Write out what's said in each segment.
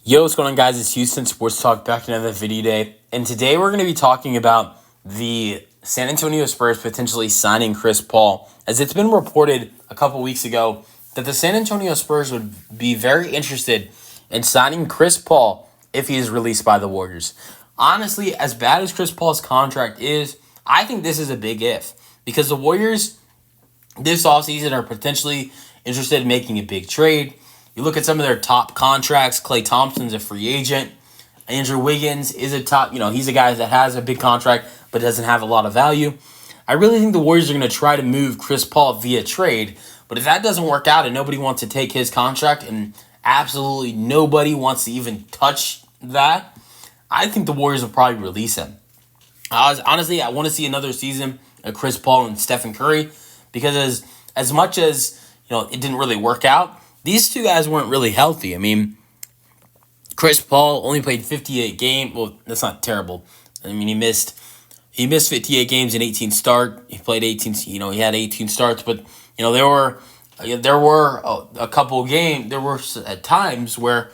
Yo, what's going on, guys? It's Houston Sports Talk back in another video day. And today we're going to be talking about the San Antonio Spurs potentially signing Chris Paul, as it's been reported a couple weeks ago that the San Antonio Spurs would be very interested in signing Chris Paul if he is released by the Warriors. Honestly, as bad as Chris Paul's contract is, I think this is a big if, because the Warriors this offseason are potentially interested in making a big trade. You look at some of their top contracts. Klay Thompson's a free agent. Andrew Wiggins is a top, he's a guy that has a big contract but doesn't have a lot of value. I really think the Warriors are going to try to move Chris Paul via trade, but if that doesn't work out and nobody wants to take his contract and absolutely nobody wants to even touch that, I think the Warriors will probably release him. Honestly, I want to see another season of Chris Paul and Stephen Curry, because as much as it didn't really work out, these two guys weren't really healthy. I mean, Chris Paul only played 58 games. Well, that's not terrible. I mean, he missed 58 games in 18 starts. He played 18. He had 18 starts, but there were a couple of games. There were at times where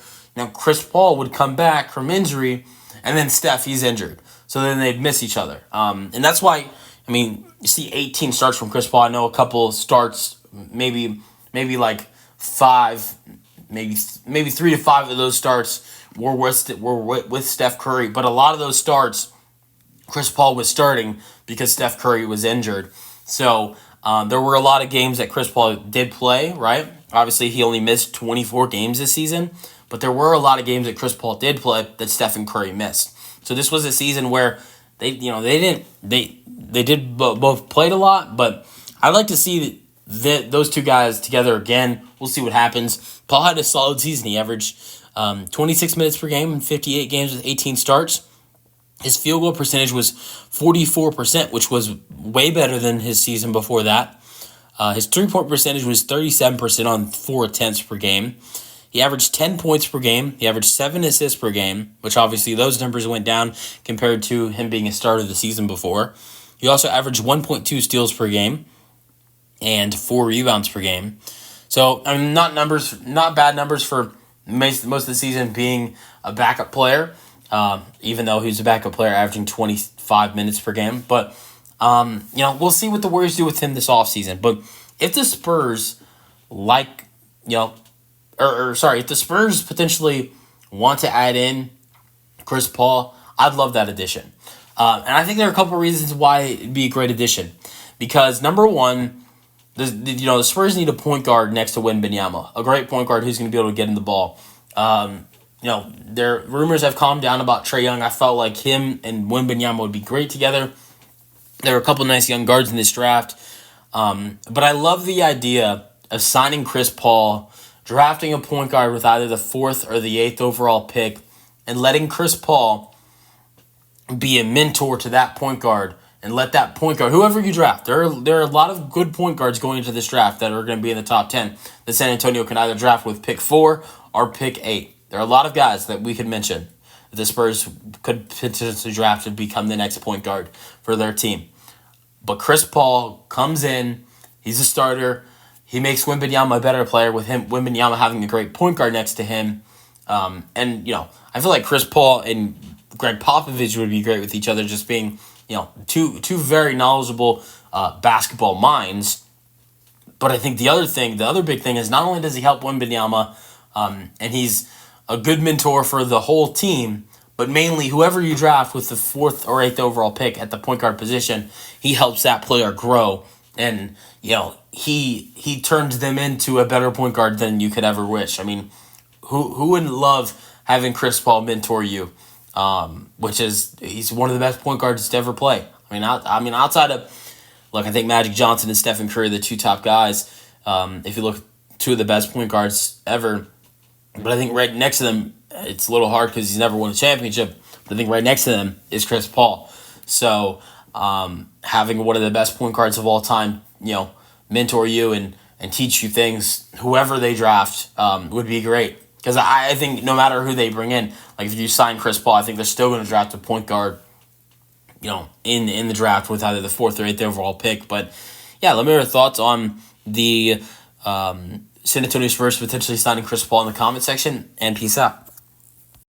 Chris Paul would come back from injury, and then Steph, he's injured. So then they'd miss each other. And that's why, you see 18 starts from Chris Paul. I know a couple starts, maybe like five, maybe 3 to 5 of those starts were with Steph Curry. But a lot of those starts, Chris Paul was starting because Steph Curry was injured. So there were a lot of games that Chris Paul did play, right? Obviously, he only missed 24 games this season. But there were a lot of games that Chris Paul did play that Stephen Curry missed. So this was a season where they both played a lot, but I'd like to see those two guys together again. We'll see what happens. Paul had a solid season. He averaged 26 minutes per game in 58 games with 18 starts. His field goal percentage was 44%, which was way better than his season before that. His three-point percentage was 37% on 4 attempts per game. He averaged 10 points per game. He averaged 7 assists per game, which obviously those numbers went down compared to him being a starter the season before. He also averaged 1.2 steals per game and 4 rebounds per game. So, not bad numbers for most of the season being a backup player, even though he was a backup player averaging 25 minutes per game. But, we'll see what the Warriors do with him this offseason. But if the Spurs if the Spurs potentially want to add in Chris Paul, I'd love that addition. And I think there are a couple of reasons why it'd be a great addition. Because, number one, the Spurs need a point guard next to Wembanyama, a great point guard who's going to be able to get in the ball. Their rumors have calmed down about Trae Young. I felt like him and Wembanyama would be great together. There are a couple of nice young guards in this draft. But I love the idea of signing Chris Paul, drafting a point guard with either the 4th or the 8th overall pick, and letting Chris Paul be a mentor to that point guard, and let that point guard, whoever you draft, there are a lot of good point guards going into this draft that are going to be in the top 10 that San Antonio can either draft with pick 4 or pick 8. There are a lot of guys that we could mention that the Spurs could potentially draft to become the next point guard for their team. But Chris Paul comes in, he's a starter. He makes Wembanyama a better player with Wembanyama having a great point guard next to him. I feel like Chris Paul and Greg Popovich would be great with each other, just being, two very knowledgeable basketball minds. But I think the other big thing is not only does he help Wembanyama, and he's a good mentor for the whole team, but mainly whoever you draft with the 4th or 8th overall pick at the point guard position, he helps that player grow. And, he turns them into a better point guard than you could ever wish. I mean, who wouldn't love having Chris Paul mentor you? He's one of the best point guards to ever play. Outside of, I think Magic Johnson and Stephen Curry are the 2 top guys. If you look, 2 of the best point guards ever. But I think right next to them, it's a little hard because he's never won a championship. But I think right next to them is Chris Paul. So, having one of the best point guards of all time, mentor you and teach you things, whoever they draft, would be great. Because I think no matter who they bring in, like if you sign Chris Paul, I think they're still going to draft a point guard, in the draft with either the 4th or 8th overall pick. But yeah, let me know your thoughts on the San Antonio Spurs potentially signing Chris Paul in the comment section, and peace out.